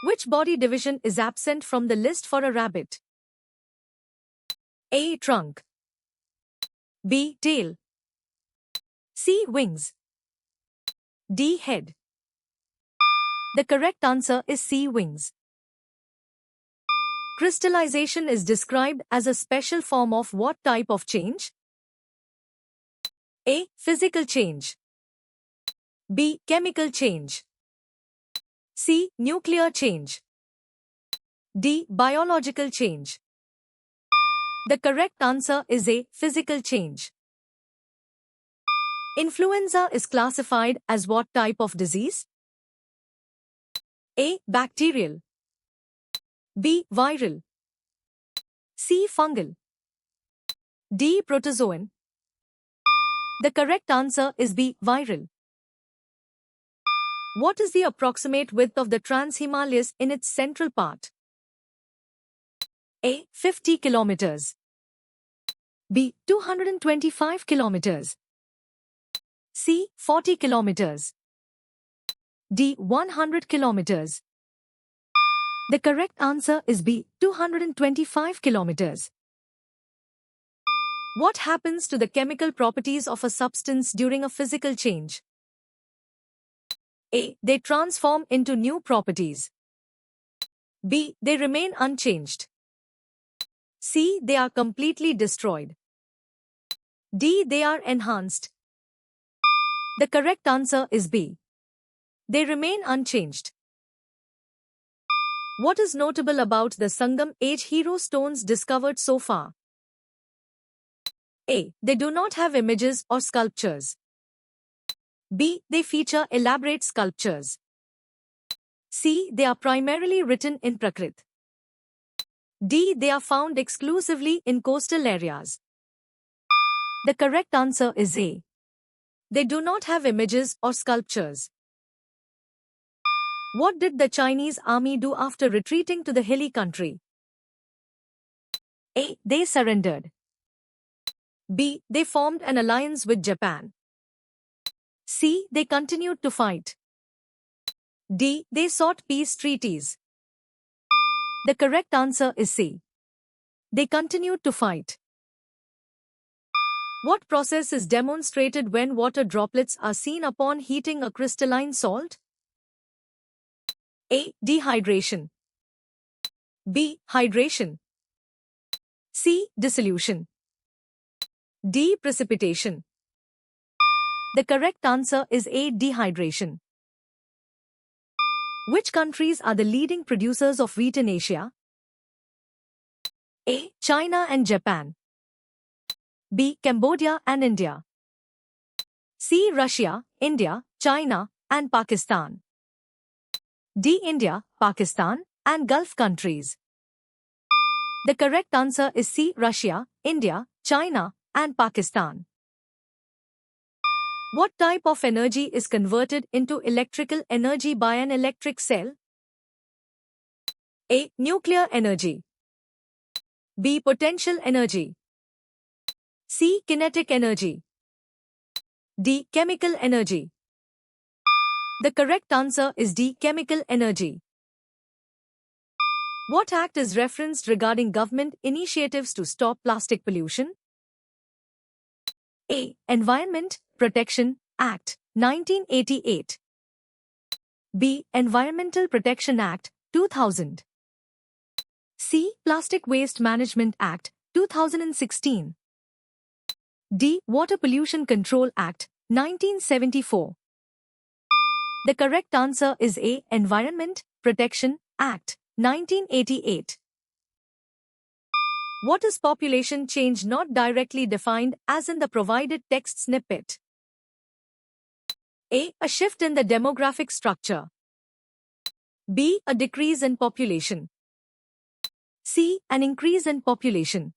Which body division is absent from the list for a rabbit? A. Trunk. B. Tail. C. Wings. D. Head. The correct answer is C. Wings. Crystallization is described as a special form of what type of change? A. Physical change. B. Chemical change. C. Nuclear change. D. Biological change. The correct answer is A. Physical change. Influenza is classified as what type of disease? A. Bacterial. B. Viral. C. Fungal. D. Protozoan. The correct answer is B. Viral. What is the approximate width of the Trans-Himalayas in its central part? A. 50 kilometers. B. 225 kilometers. C. 40 kilometers. D. 100 kilometers. The correct answer is B. 225 kilometers. What happens to the chemical properties of a substance during a physical change? A. They transform into new properties. B. They remain unchanged. C. They are completely destroyed. D. They are enhanced. The correct answer is B. They remain unchanged. What is notable about the Sangam Age hero stones discovered so far? A. They do not have images or sculptures. B. They feature elaborate sculptures. C. They are primarily written in Prakrit. D. They are found exclusively in coastal areas. The correct answer is A. They do not have images or sculptures. What did the Chinese army do after retreating to the hilly country? A. They surrendered. B. They formed an alliance with Japan. C. They continued to fight. D. They sought peace treaties. The correct answer is C. They continued to fight. What process is demonstrated when water droplets are seen upon heating a crystalline salt? A. Dehydration. B. Hydration. C. Dissolution. D. Precipitation. The correct answer is A. Dehydration. Which countries are the leading producers of wheat in Asia? A. China and Japan. B. Cambodia and India. C. Russia, India, China, and Pakistan. D. India, Pakistan, and Gulf countries. The correct answer is C. Russia, India, China, and Pakistan. What type of energy is converted into electrical energy by an electric cell? A. Nuclear energy. B. Potential energy. C. Kinetic energy. D. Chemical energy. The correct answer is D. Chemical energy. What act is referenced regarding government initiatives to stop plastic pollution? A. Environment Protection Act, 1988. B. Environmental Protection Act, 2000. C. Plastic Waste Management Act, 2016. D. Water Pollution Control Act, 1974. The correct answer is A. Environment Protection Act, 1988. What is population change not directly defined as in the provided text snippet? A. A shift in the demographic structure. B. A decrease in population. C. An increase in population.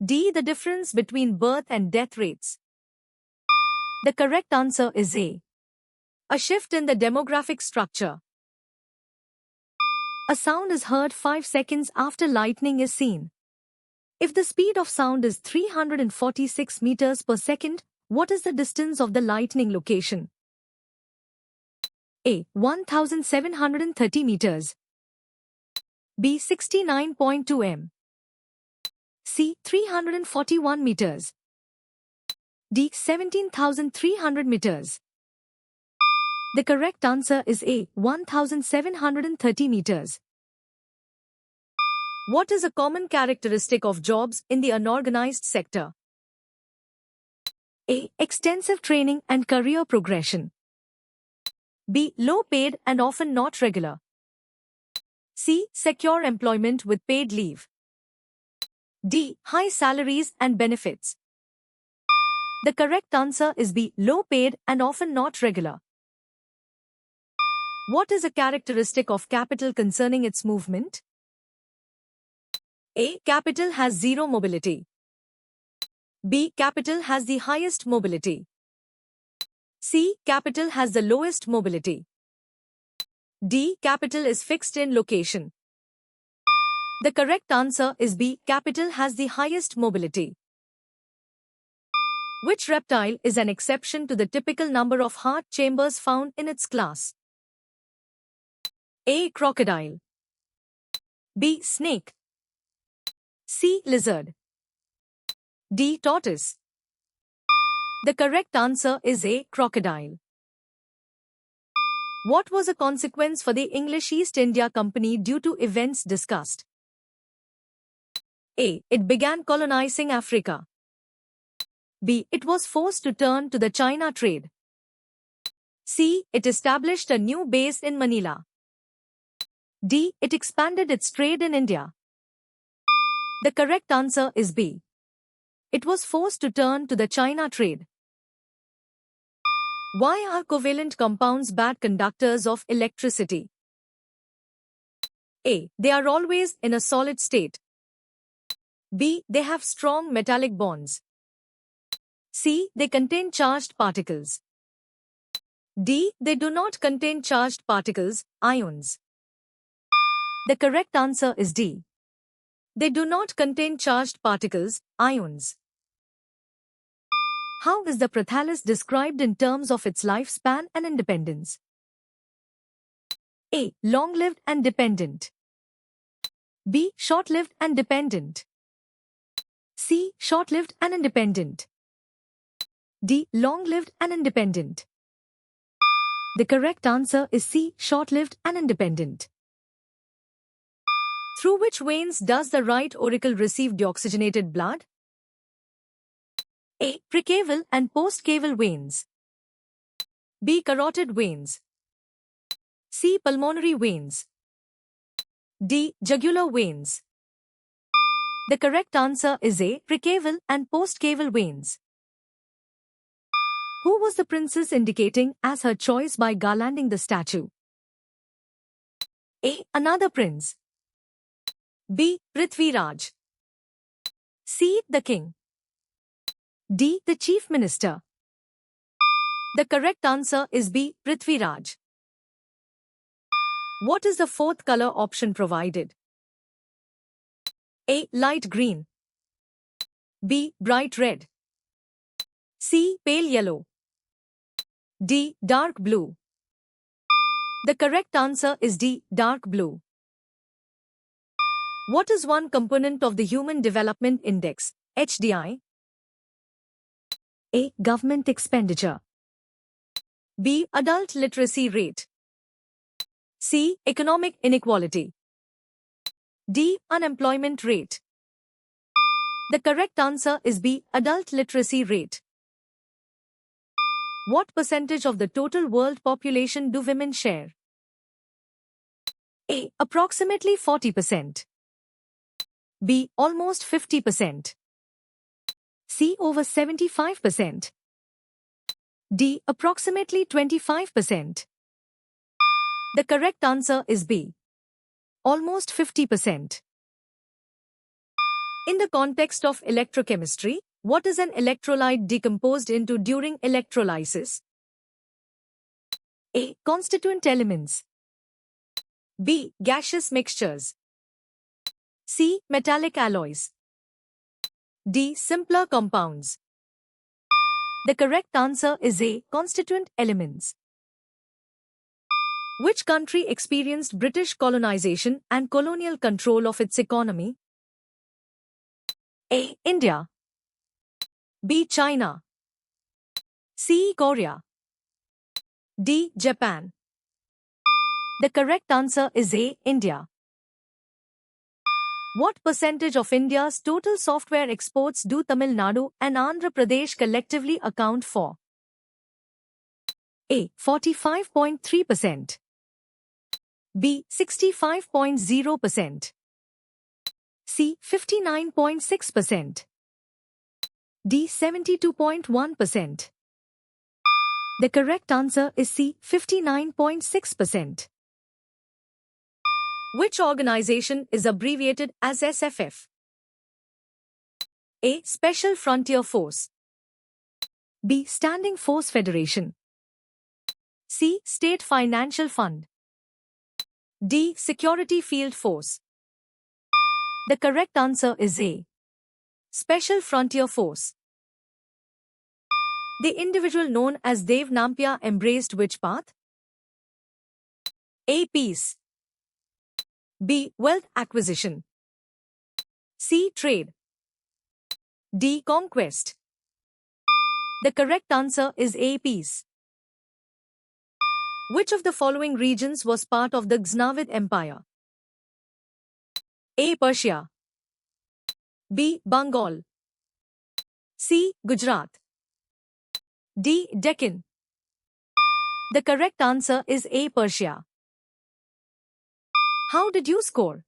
D. The difference between birth and death rates. The correct answer is A. A shift in the demographic structure. A sound is heard 5 seconds after lightning is seen. If the speed of sound is 346 meters per second, what is the distance of the lightning location? A. 1730 meters. B. 69.2 m. C. 341 meters. D. 17,300 meters. The correct answer is A. 1730 meters. What is a common characteristic of jobs in the unorganized sector? A. Extensive training and career progression. B. Low paid and often not regular. C. Secure employment with paid leave. D. High salaries and benefits. The correct answer is B. Low paid and often not regular. What is a characteristic of capital concerning its movement? A. Capital has zero mobility. B. Capital has the highest mobility. C. Capital has the lowest mobility. D. Capital is fixed in location. The correct answer is B. Capital has the highest mobility. Which reptile is an exception to the typical number of heart chambers found in its class? A. Crocodile. B. Snake. C. Lizard. D. Tortoise. The correct answer is A. Crocodile. What was a consequence for the English East India Company due to events discussed? A. It began colonizing Africa. B. It was forced to turn to the China trade. C. It established a new base in Manila. D. It expanded its trade in India. The correct answer is B. It was forced to turn to the China trade. Why are covalent compounds bad conductors of electricity? A. They are always in a solid state. B. They have strong metallic bonds. C. They contain charged particles. D. They do not contain charged particles, ions. The correct answer is D. They do not contain charged particles, ions. How is the Prathalus described in terms of its lifespan and independence? A. Long-lived and dependent. B. Short-lived and dependent. C. Short-lived and independent. D. Long-lived and independent. The correct answer is C. Short-lived and independent. Through which veins does the right auricle receive deoxygenated blood? A. Precaval and postcaval veins. B. Carotid veins. C. Pulmonary veins. D. Jugular veins. The correct answer is A. Precaval and postcaval veins. Who was the princess indicating as her choice by garlanding the statue? A. Another prince. B. Prithviraj. C. The king. D. The chief minister. The correct answer is B. Prithviraj. What is the fourth color option provided? A. Light green. B. Bright red. C. Pale yellow. D. Dark blue. The correct answer is D. Dark blue. What is one component of the Human Development Index, HDI? A. Government expenditure. B. Adult literacy rate. C. Economic inequality. D. Unemployment rate. The correct answer is B. Adult literacy rate. What percentage of the total world population do women share? A. Approximately 40%. B. Almost 50%. C. Over 75%. D. Approximately 25%. The correct answer is B. Almost 50%. In the context of electrochemistry, what is an electrolyte decomposed into during electrolysis? A. Constituent elements. B. Gaseous mixtures. C. Metallic alloys. D. Simpler compounds. The correct answer is A. Constituent elements. Which country experienced British colonization and colonial control of its economy? A. India. B. China. C. Korea. D. Japan. The correct answer is A. India. What percentage of India's total software exports do Tamil Nadu and Andhra Pradesh collectively account for? A. 45.3%. B. 65.0%. C. 59.6%. D. 72.1%. The correct answer is C. 59.6%. Which organization is abbreviated as SFF? A. Special Frontier Force. B. Standing Force Federation. C. State Financial Fund. D. Security Field Force. The correct answer is A. Special Frontier Force. The individual known as Dev Nambiar embraced which path? A. Peace. B. Wealth acquisition. C. Trade. D. Conquest. The correct answer is A. Peace. Which of the following regions was part of the Ghaznavid Empire? A. Persia. B. Bengal. C. Gujarat. D. Deccan. The correct answer is A. Persia. How did you score?